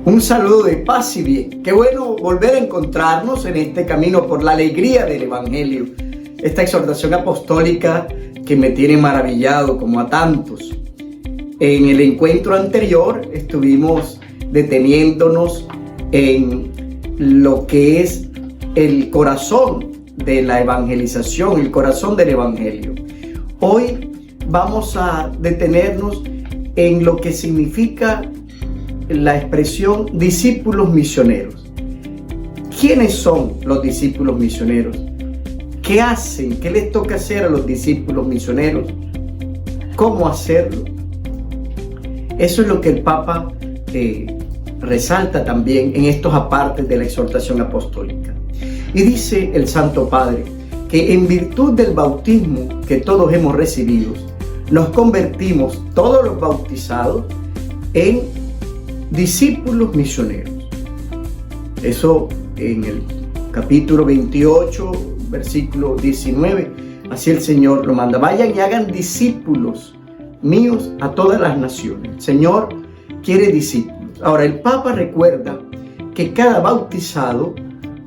Un saludo de paz y bien. Qué bueno volver a encontrarnos en este camino por la alegría del Evangelio. Esta exhortación apostólica que me tiene maravillado como a tantos. En el encuentro anterior estuvimos deteniéndonos en lo que es el corazón de la evangelización, el corazón del Evangelio. Hoy vamos a detenernos en lo que significa la expresión discípulos misioneros. ¿Quiénes son los discípulos misioneros? ¿Qué hacen? ¿Qué les toca hacer a los discípulos misioneros? ¿Cómo hacerlo? Eso es lo que el Papa resalta también en estos apartes de la exhortación apostólica. Y dice el Santo Padre que en virtud del bautismo que todos hemos recibido, nos convertimos, todos los bautizados, en discípulos misioneros. Eso en el capítulo 28, versículo 19, así el Señor lo manda. Vayan y hagan discípulos míos a todas las naciones. El Señor quiere discípulos. Ahora, el Papa recuerda que cada bautizado,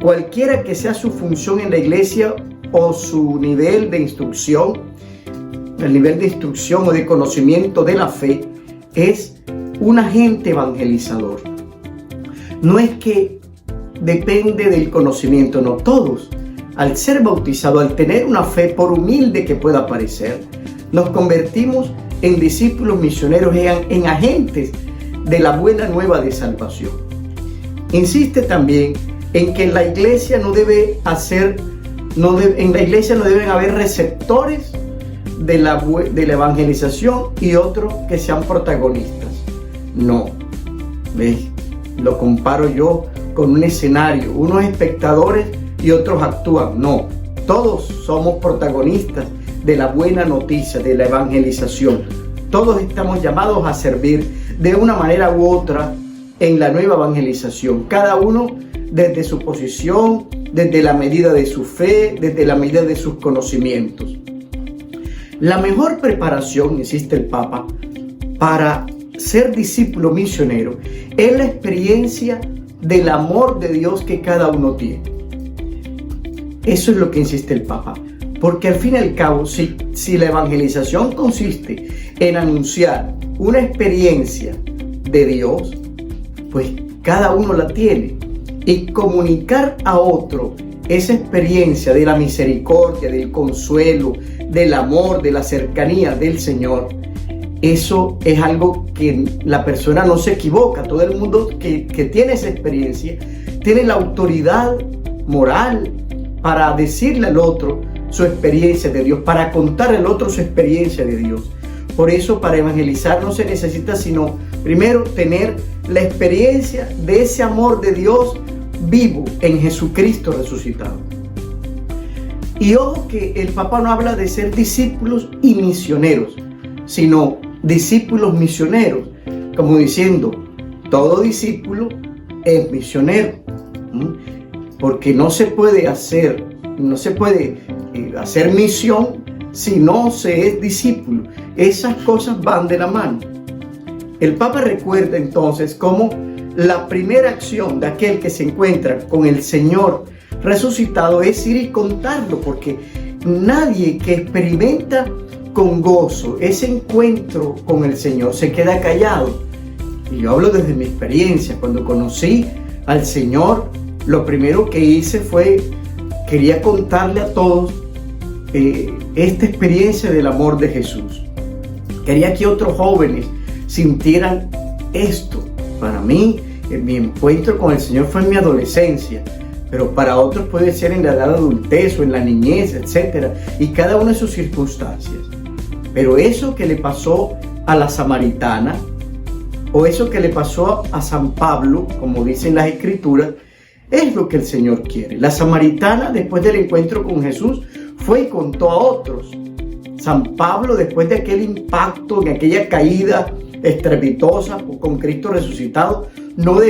cualquiera que sea su función en la iglesia o su nivel de instrucción, el nivel de instrucción o de conocimiento de la fe, es un agente evangelizador. No es que depende del conocimiento, no, todos, al ser bautizados, al tener una fe, por humilde que pueda parecer, nos convertimos en discípulos misioneros, en agentes de la buena nueva de salvación. Insiste también en que en la iglesia no deben haber receptores de la evangelización y otros que sean protagonistas. No, ¿ves? Lo comparo yo con un escenario, unos espectadores y otros actúan. No, todos somos protagonistas de la buena noticia, de la evangelización. Todos estamos llamados a servir de una manera u otra en la nueva evangelización. Cada uno desde su posición, desde la medida de su fe, desde la medida de sus conocimientos. La mejor preparación, insiste el Papa, para ser discípulo misionero es la experiencia del amor de Dios que cada uno tiene. Eso es lo que insiste el Papa. Porque al fin y al cabo, si la evangelización consiste en anunciar una experiencia de Dios, pues cada uno la tiene. Y comunicar a otro esa experiencia de la misericordia, del consuelo, del amor, de la cercanía del Señor, eso es algo que la persona no se equivoca. Todo el mundo que tiene esa experiencia tiene la autoridad moral para decirle al otro su experiencia de Dios, para contar al otro su experiencia de Dios. Por eso, para evangelizar no se necesita sino primero tener la experiencia de ese amor de Dios vivo en Jesucristo resucitado. Y ojo que el Papa no habla de ser discípulos y misioneros, sino discípulos misioneros, como diciendo, todo discípulo es misionero, porque no se puede hacer misión si no se es discípulo. Esas cosas van de la mano. El Papa recuerda entonces cómo la primera acción de aquel que se encuentra con el Señor resucitado es ir y contarlo, porque nadie que experimenta con gozo ese encuentro con el Señor se queda callado. Y yo hablo desde mi experiencia. Cuando conocí al Señor, lo primero que hice quería contarle a todos esta experiencia del amor de Jesús. Quería que otros jóvenes sintieran esto. Para mí, mi encuentro con el Señor fue en mi adolescencia, pero para otros puede ser en la edad de adultez o en la niñez, etc. Y cada una de sus circunstancias. Pero eso que le pasó a la samaritana, o eso que le pasó a San Pablo, como dicen las Escrituras, es lo que el Señor quiere. La samaritana, después del encuentro con Jesús, fue y contó a otros. San Pablo, después de aquel impacto, en aquella caída estrepitosa con Cristo resucitado, no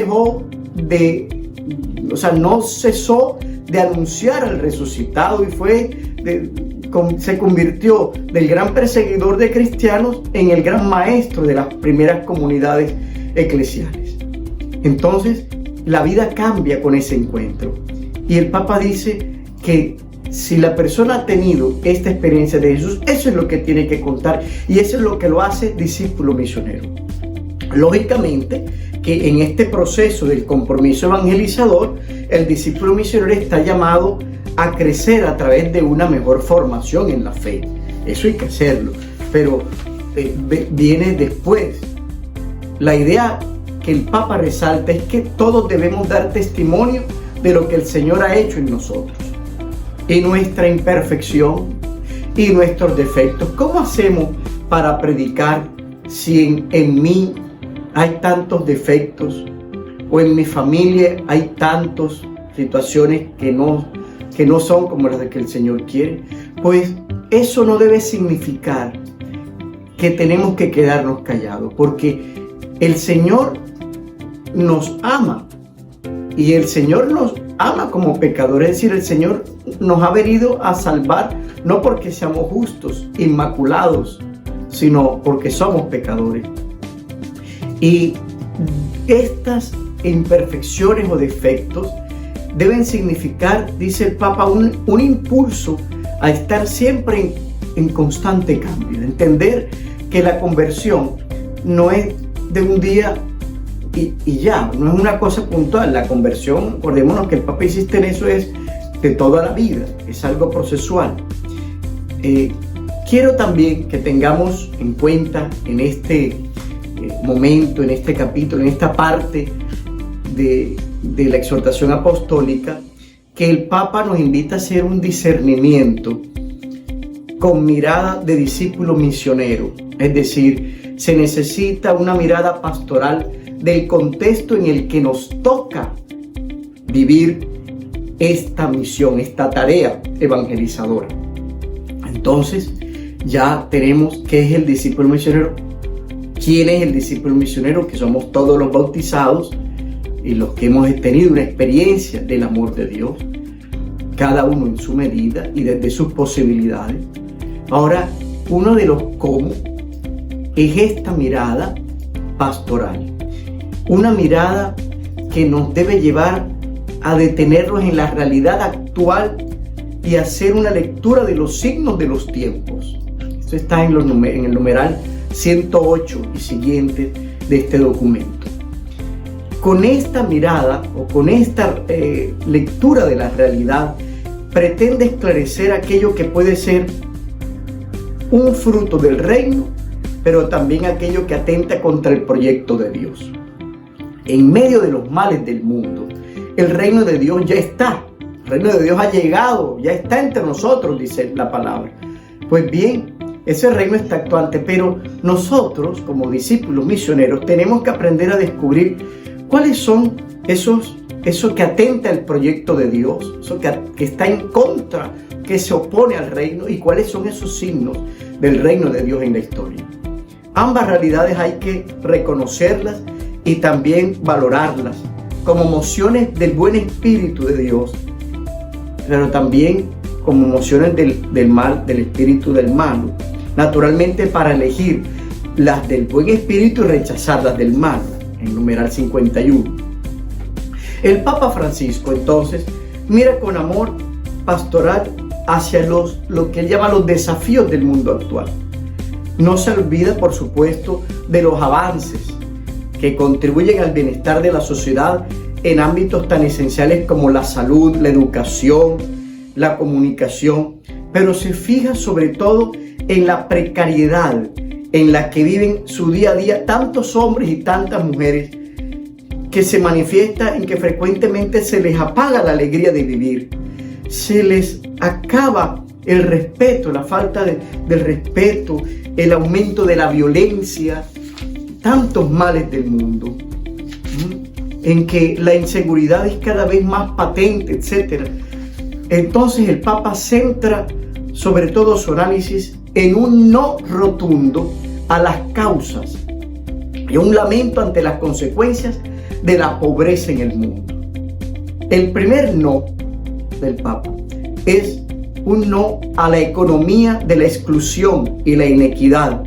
cesó de anunciar al resucitado y se convirtió del gran perseguidor de cristianos en el gran maestro de las primeras comunidades eclesiales. Entonces, la vida cambia con ese encuentro. Y el Papa dice que si la persona ha tenido esta experiencia de Jesús, eso es lo que tiene que contar y eso es lo que lo hace discípulo misionero. Lógicamente que en este proceso del compromiso evangelizador, el discípulo misionero está llamado a crecer a través de una mejor formación en la fe. Eso hay que hacerlo, pero viene después. La idea que el Papa resalta es que todos debemos dar testimonio de lo que el Señor ha hecho en nosotros, y nuestra imperfección y nuestros defectos. ¿Cómo hacemos para predicar si en mí hay tantos defectos o en mi familia hay tantas situaciones que no son como las que el Señor quiere? Pues eso no debe significar que tenemos que quedarnos callados, porque el Señor nos ama y el Señor nos ama como pecadores. Es decir, el Señor nos ha venido a salvar no porque seamos justos, inmaculados, sino porque somos pecadores. Y estas imperfecciones o defectos deben significar, dice el Papa, un impulso a estar siempre en constante cambio. Entender que la conversión no es de un día y ya, no es una cosa puntual. La conversión, acordémonos que el Papa insiste en eso, es de toda la vida, es algo procesual. Quiero también que tengamos en cuenta en este momento, en este capítulo, en esta parte de la exhortación apostólica, que el Papa nos invita a hacer un discernimiento con mirada de discípulo misionero. Es decir, se necesita una mirada pastoral del contexto en el que nos toca vivir esta misión, esta tarea evangelizadora. Entonces, ya tenemos qué es el discípulo misionero. ¿Quién es el discípulo misionero? Que somos todos los bautizados y los que hemos tenido una experiencia del amor de Dios, cada uno en su medida y desde sus posibilidades. Ahora, uno de los cómo es esta mirada pastoral, una mirada que nos debe llevar a detenernos en la realidad actual y hacer una lectura de los signos de los tiempos. Esto está en el numeral 108 y siguientes de este documento. Con esta mirada o con esta lectura de la realidad, pretende esclarecer aquello que puede ser un fruto del reino, pero también aquello que atenta contra el proyecto de Dios. En medio de los males del mundo, el reino de Dios ya está. El reino de Dios ha llegado, ya está entre nosotros, dice la palabra. Pues bien, ese reino está actuante, pero nosotros, como discípulos misioneros, tenemos que aprender a descubrir cuáles son eso que atenta al proyecto de Dios, eso que está en contra, que se opone al reino, y cuáles son esos signos del reino de Dios en la historia. Ambas realidades hay que reconocerlas y también valorarlas como mociones del buen espíritu de Dios, pero también como mociones del mal, del espíritu del malo. Naturalmente, para elegir las del buen espíritu y rechazar las del mal, en numeral 51. El Papa Francisco, entonces, mira con amor pastoral hacia lo que él llama los desafíos del mundo actual. No se olvida, por supuesto, de los avances que contribuyen al bienestar de la sociedad en ámbitos tan esenciales como la salud, la educación, la comunicación, pero se fija sobre todo en la precariedad en la que viven su día a día tantos hombres y tantas mujeres, que se manifiesta en que frecuentemente se les apaga la alegría de vivir, se les acaba el respeto, la falta del respeto, el aumento de la violencia, tantos males del mundo, en que la inseguridad es cada vez más patente, etc. Entonces el Papa centra sobre todo su análisis en un no rotundo a las causas y un lamento ante las consecuencias de la pobreza en el mundo. El primer no del Papa es un no a la economía de la exclusión y la inequidad.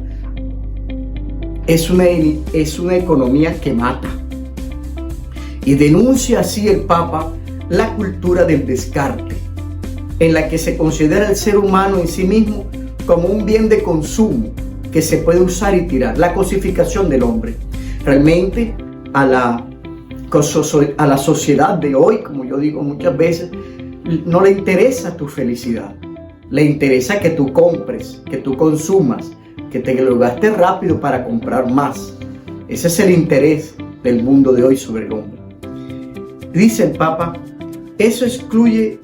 Es una economía que mata. Y denuncia así el Papa la cultura del descarte, en la que se considera el ser humano en sí mismo como un bien de consumo que se puede usar y tirar, la cosificación del hombre. Realmente a la sociedad de hoy, como yo digo muchas veces, no le interesa tu felicidad, le interesa que tú compres, que tú consumas, que te lo gastes rápido para comprar más. Ese es el interés del mundo de hoy sobre el hombre. Dice el Papa, eso excluye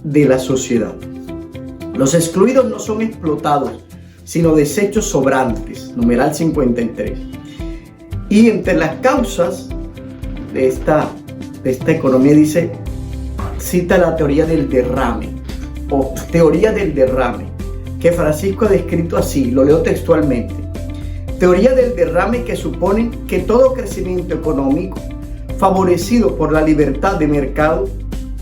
de la sociedad. Los excluidos no son explotados, sino desechos sobrantes, numeral 53. Y entre las causas de esta economía dice, cita la teoría del derrame, o teoría del derrame, que Francisco ha descrito así, lo leo textualmente. Teoría del derrame que supone que todo crecimiento económico, favorecido por la libertad de mercado,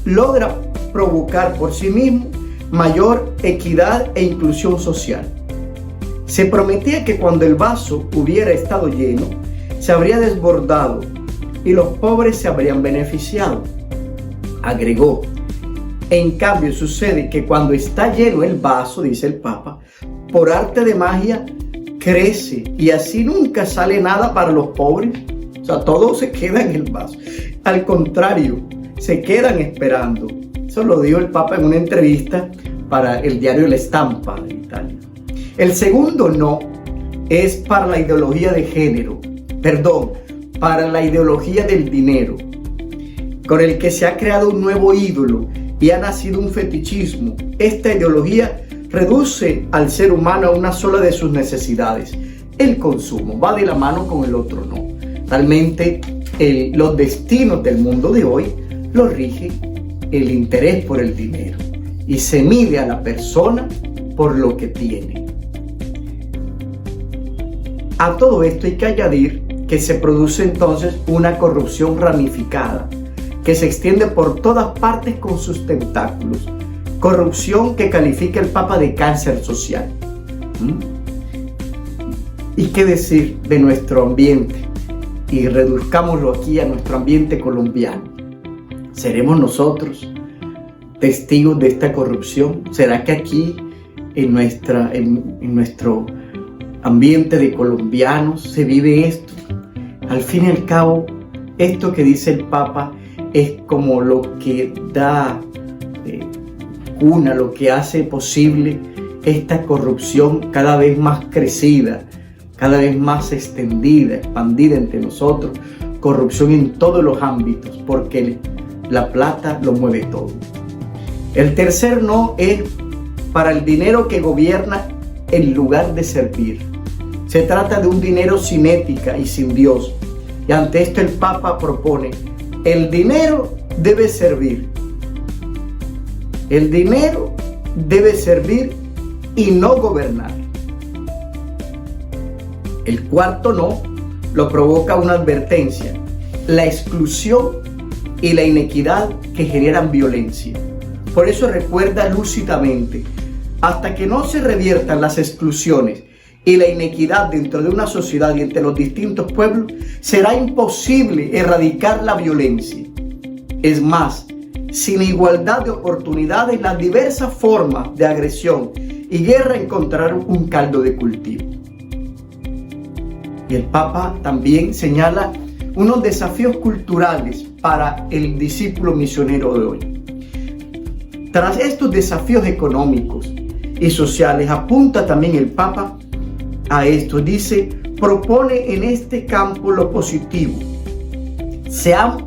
logra provocar por sí mismo mayor equidad e inclusión social. Se prometía que cuando el vaso hubiera estado lleno, se habría desbordado y los pobres se habrían beneficiado. Agregó, en cambio sucede que cuando está lleno el vaso, dice el Papa, por arte de magia crece y así nunca sale nada para los pobres. O sea, todo se queda en el vaso. Al contrario, se quedan esperando. Eso lo dijo el Papa en una entrevista para el diario La Stampa de Italia. El segundo no es para la ideología de género, para la ideología del dinero, con el que se ha creado un nuevo ídolo y ha nacido un fetichismo. Esta ideología reduce al ser humano a una sola de sus necesidades, el consumo. Va de la mano con el otro no. Realmente los destinos del mundo de hoy los rige el interés por el dinero y se mide a la persona por lo que tiene. A todo esto hay que añadir que se produce entonces una corrupción ramificada que se extiende por todas partes con sus tentáculos. Corrupción que califica el Papa de cáncer social. ¿Y qué decir de nuestro ambiente? Y reduzcámoslo aquí a nuestro ambiente colombiano. ¿Seremos nosotros testigos de esta corrupción? ¿Será que aquí en nuestro ambiente de colombianos se vive esto? Al fin y al cabo, esto que dice el Papa es como lo que da cuna, lo que hace posible esta corrupción cada vez más crecida, cada vez más extendida, expandida entre nosotros. Corrupción en todos los ámbitos, porque la plata lo mueve todo. El tercer no es para el dinero que gobierna en lugar de servir. Se trata de un dinero sin ética y sin Dios. Y ante esto el Papa propone, el dinero debe servir. El dinero debe servir y no gobernar. El cuarto no lo provoca una advertencia, la exclusión y la inequidad que generan violencia. Por eso recuerda lúcidamente, hasta que no se reviertan las exclusiones y la inequidad dentro de una sociedad y entre los distintos pueblos, será imposible erradicar la violencia. Es más, sin igualdad de oportunidades, las diversas formas de agresión y guerra encontrarán un caldo de cultivo. Y el Papa también señala unos desafíos culturales para el discípulo misionero de hoy. Tras estos desafíos económicos y sociales, apunta también el Papa a esto. Dice, propone en este campo lo positivo. Se han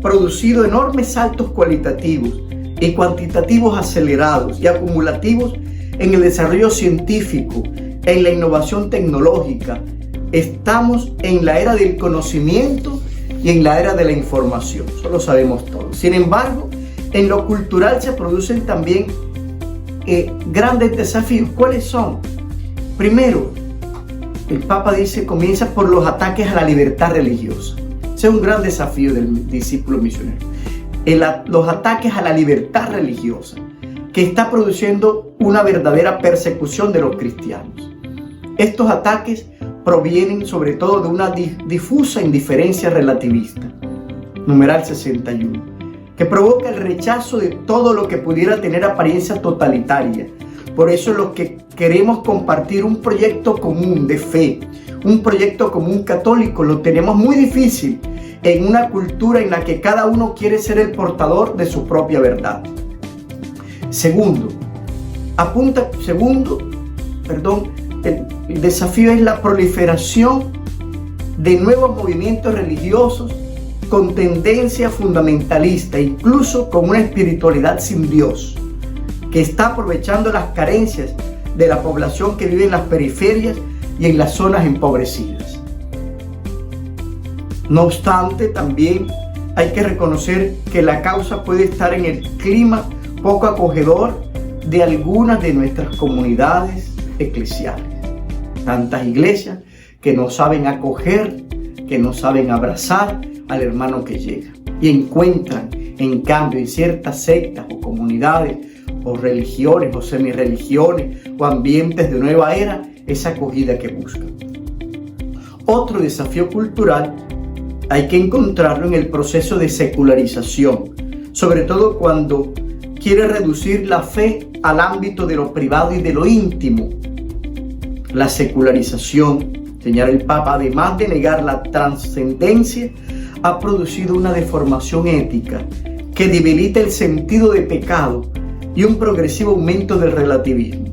producido enormes saltos cualitativos y cuantitativos acelerados y acumulativos en el desarrollo científico, en la innovación tecnológica. Estamos en la era del conocimiento y en la era de la información. Eso lo sabemos todos. Sin embargo, en lo cultural se producen también grandes desafíos. ¿Cuáles son? Primero, el Papa dice, comienza por los ataques a la libertad religiosa. Ese es un gran desafío del discípulo misionero. Los ataques a la libertad religiosa, que está produciendo una verdadera persecución de los cristianos. Estos ataques provienen sobre todo de una difusa indiferencia relativista. numeral 61, que provoca el rechazo de todo lo que pudiera tener apariencia totalitaria. Por eso los que queremos compartir un proyecto común de fe, un proyecto común católico, lo tenemos muy difícil en una cultura en la que cada uno quiere ser el portador de su propia verdad. Segundo, el desafío es la proliferación de nuevos movimientos religiosos con tendencia fundamentalista, incluso con una espiritualidad sin Dios, que está aprovechando las carencias de la población que vive en las periferias y en las zonas empobrecidas. No obstante, también hay que reconocer que la causa puede estar en el clima poco acogedor de algunas de nuestras comunidades eclesiales. Tantas iglesias que no saben acoger, que no saben abrazar al hermano que llega, y encuentran, en cambio, en ciertas sectas o comunidades o religiones o semireligiones o ambientes de nueva era, esa acogida que buscan. Otro desafío cultural hay que encontrarlo en el proceso de secularización, sobre todo cuando quiere reducir la fe al ámbito de lo privado y de lo íntimo. La secularización, señala el Papa, además de negar la trascendencia, ha producido una deformación ética que debilita el sentido de pecado y un progresivo aumento del relativismo.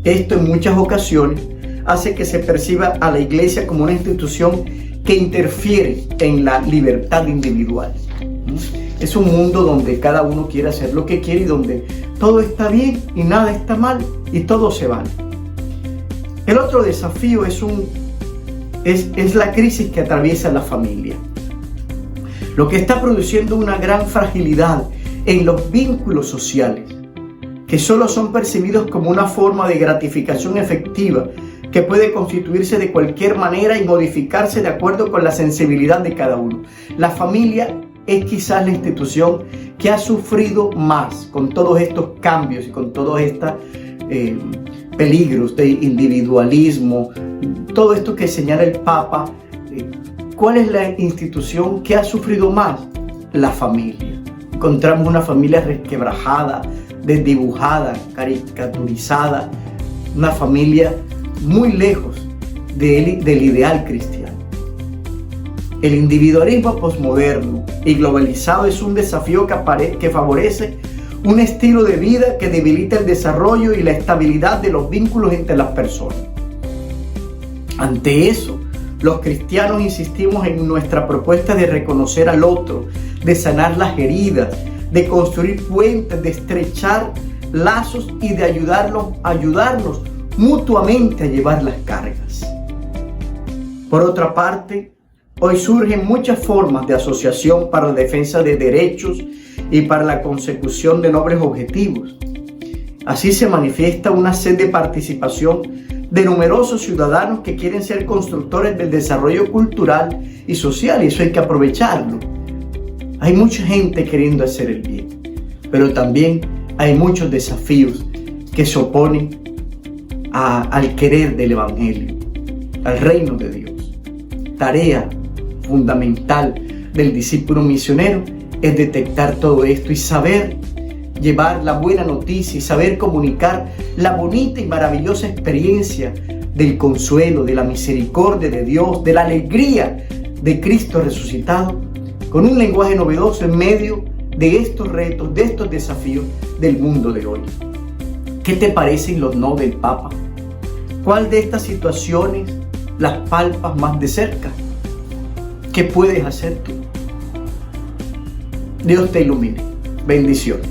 Esto en muchas ocasiones hace que se perciba a la Iglesia como una institución que interfiere en la libertad individual. Es un mundo donde cada uno quiere hacer lo que quiere y donde todo está bien y nada está mal y todo se vale. El otro desafío es la crisis que atraviesa la familia, lo que está produciendo una gran fragilidad en los vínculos sociales, que solo son percibidos como una forma de gratificación efectiva que puede constituirse de cualquier manera y modificarse de acuerdo con la sensibilidad de cada uno. La familia es quizás la institución que ha sufrido más con todos estos cambios y con todos estos peligros de individualismo, todo esto que señala el Papa. ¿Cuál es la institución que ha sufrido más? La familia. Encontramos una familia resquebrajada, desdibujada, caricaturizada, una familia muy lejos del ideal cristiano. El individualismo posmoderno y globalizado es un desafío que favorece un estilo de vida que debilita el desarrollo y la estabilidad de los vínculos entre las personas. Ante eso, los cristianos insistimos en nuestra propuesta de reconocer al otro, de sanar las heridas, de construir puentes, de estrechar lazos y de ayudarnos mutuamente a llevar las cargas. Por otra parte, hoy surgen muchas formas de asociación para la defensa de derechos y para la consecución de nobles objetivos. Así se manifiesta una sed de participación de numerosos ciudadanos que quieren ser constructores del desarrollo cultural y social, y eso hay que aprovecharlo. Hay mucha gente queriendo hacer el bien, pero también hay muchos desafíos que se oponen al querer del Evangelio, al reino de Dios. Tarea fundamental del discípulo misionero es detectar todo esto y saber llevar la buena noticia y saber comunicar la bonita y maravillosa experiencia del consuelo, de la misericordia de Dios, de la alegría de Cristo resucitado, con un lenguaje novedoso en medio de estos retos, de estos desafíos del mundo de hoy. ¿Qué te parecen los no del Papa? ¿Cuál de estas situaciones las palpas más de cerca? ¿Qué puedes hacer tú? Dios te ilumine. Bendiciones.